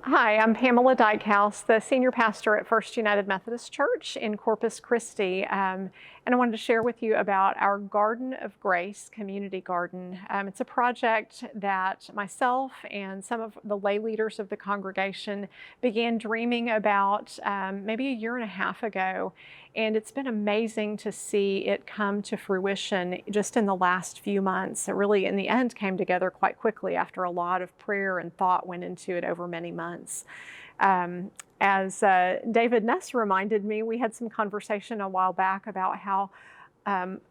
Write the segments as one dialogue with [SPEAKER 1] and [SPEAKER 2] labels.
[SPEAKER 1] Hi, I'm Pamela Dykehouse, the senior pastor at First United Methodist Church in Corpus Christi. And I wanted to share with you about our Garden of Grace community garden. It's a project that myself and some of the lay leaders of the congregation began dreaming about maybe a year and a half ago. And it's been amazing to see it come to fruition just in the last few months. It really, in the end, came together quite quickly after a lot of prayer and thought went into it over many months. As David Ness reminded me, we had some conversation a while back about how,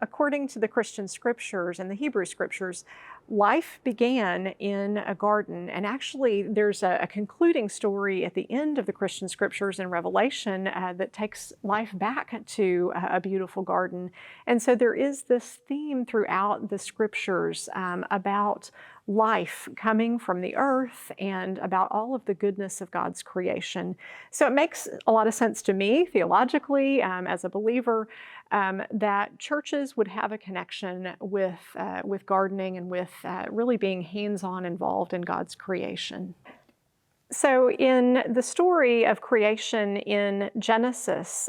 [SPEAKER 1] according to the Christian scriptures and the Hebrew scriptures, life began in a garden. And actually, there's a concluding story at the end of the Christian scriptures in Revelation that takes life back to a beautiful garden. And so there is this theme throughout the scriptures about life coming from the earth and about all of the goodness of God's creation. So it makes a lot of sense to me theologically as a believer that churches would have a connection with gardening and with really being hands-on involved in God's creation. So in the story of creation in Genesis,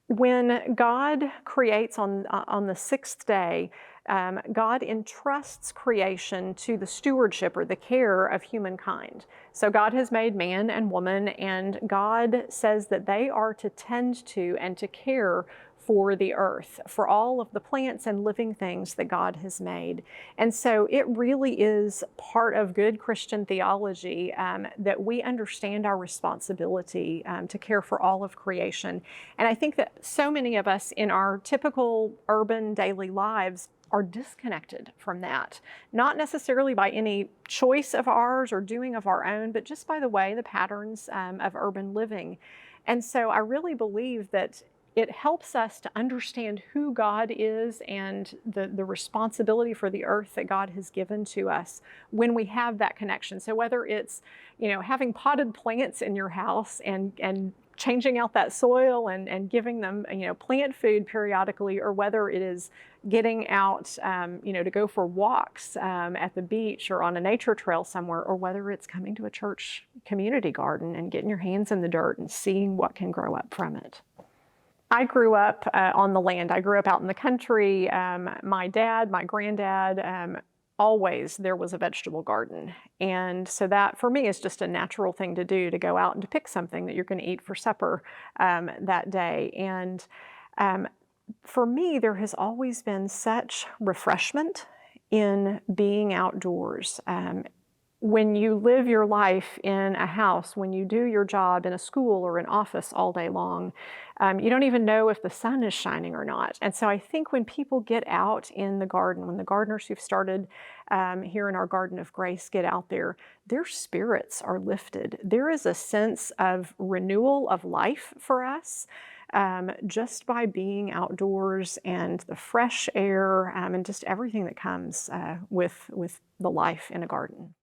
[SPEAKER 1] when God creates on the sixth day, God entrusts creation to the stewardship or the care of humankind. So God has made man and woman, and God says that they are to tend to and to care for the earth, for all of the plants and living things that God has made. And so it really is part of good Christian theology that we understand our responsibility to care for all of creation. And I think that so many of us in our typical urban daily lives are disconnected from that, not necessarily by any choice of ours or doing of our own, but just by the way, the patterns of urban living. And so I really believe that it helps us to understand who God is and the responsibility for the earth that God has given to us when we have that connection. So whether it's, having potted plants in your house and changing out that soil and giving them, plant food periodically, or whether it is getting out, to go for walks at the beach or on a nature trail somewhere, or whether it's coming to a church community garden and getting your hands in the dirt and seeing what can grow up from it. I grew up on the land. I grew up out in the country. My dad, my granddad, always there was a vegetable garden. And so that for me is just a natural thing to do, to go out and to pick something that you're going to eat for supper that day. And for me, there has always been such refreshment in being outdoors. When you live your life in a house, when you do your job in a school or an office all day long, you don't even know if the sun is shining or not. And so I think when people get out in the garden, when the gardeners who've started here in our Garden of Grace get out there, their spirits are lifted. There is a sense of renewal of life for us. Just by being outdoors and the fresh air and just everything that comes with the life in a garden.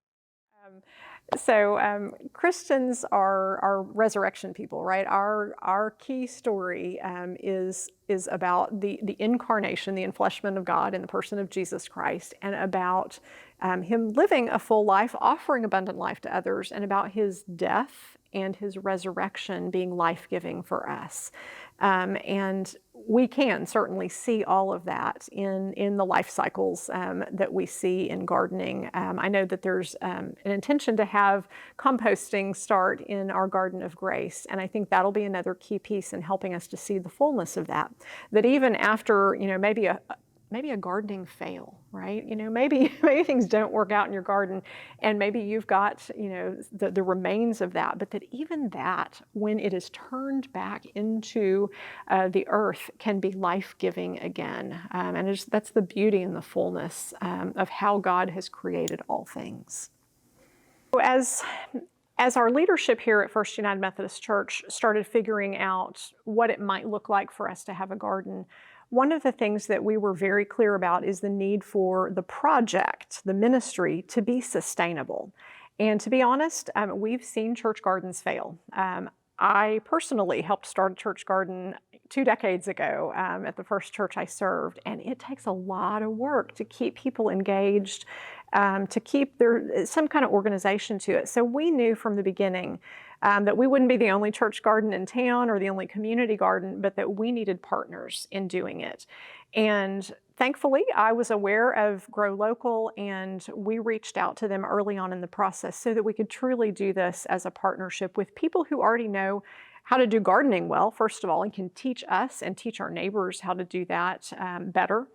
[SPEAKER 1] So Christians are resurrection people, right? Our key story is about the incarnation, the enfleshment of God in the person of Jesus Christ, and about him living a full life, offering abundant life to others, and about his death and his resurrection being life-giving for us. And we can certainly see all of that in the life cycles that we see in gardening. I know that there's an intention to have composting start in our Garden of Grace, and I think that'll be another key piece in helping us to see the fullness of that. That even after, maybe a gardening fail, right? Maybe things don't work out in your garden, and maybe you've got, the remains of that, but that even that, when it is turned back into the earth, can be life-giving again. And that's the beauty and the fullness of how God has created all things. As our leadership here at First United Methodist Church started figuring out what it might look like for us to have a garden, one of the things that we were very clear about is the need for the project, the ministry, to be sustainable. And to be honest, we've seen church gardens fail. I personally helped start a church garden 2 decades ago at the first church I served, and it takes a lot of work to keep people engaged to keep some kind of organization to it. So we knew from the beginning that we wouldn't be the only church garden in town or the only community garden, but that we needed partners in doing it. And thankfully, I was aware of Grow Local, and we reached out to them early on in the process so that we could truly do this as a partnership with people who already know how to do gardening well, first of all, and can teach us and teach our neighbors how to do that better.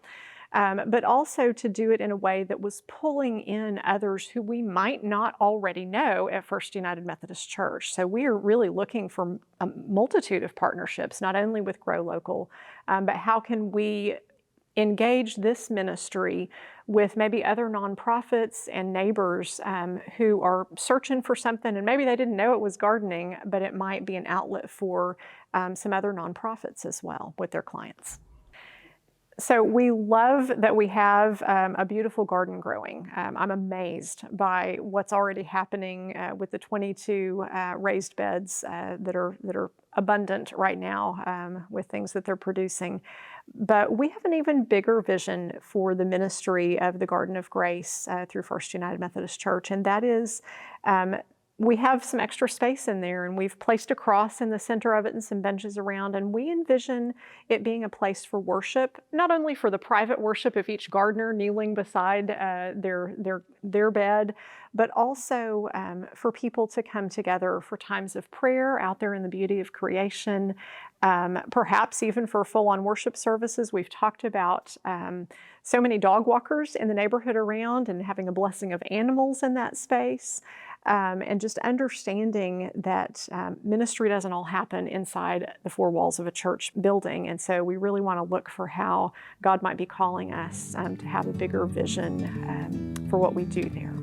[SPEAKER 1] But also to do it in a way that was pulling in others who we might not already know at First United Methodist Church. So we are really looking for a multitude of partnerships, not only with Grow Local, but how can we engage this ministry with maybe other nonprofits and neighbors who are searching for something, and maybe they didn't know it was gardening, but it might be an outlet for some other nonprofits as well with their clients. So we love that we have a beautiful garden growing. I'm amazed by what's already happening with the 22 raised beds that are abundant right now with things that they're producing. But we have an even bigger vision for the ministry of the Garden of Grace through First United Methodist Church, and that is we have some extra space in there, and we've placed a cross in the center of it and some benches around, and we envision it being a place for worship, not only for the private worship of each gardener kneeling beside their bed, but also for people to come together for times of prayer out there in the beauty of creation, perhaps even for full-on worship services. We've talked about so many dog walkers in the neighborhood around, and having a blessing of animals in that space. And just understanding that ministry doesn't all happen inside the four walls of a church building. And so we really want to look for how God might be calling us to have a bigger vision for what we do there.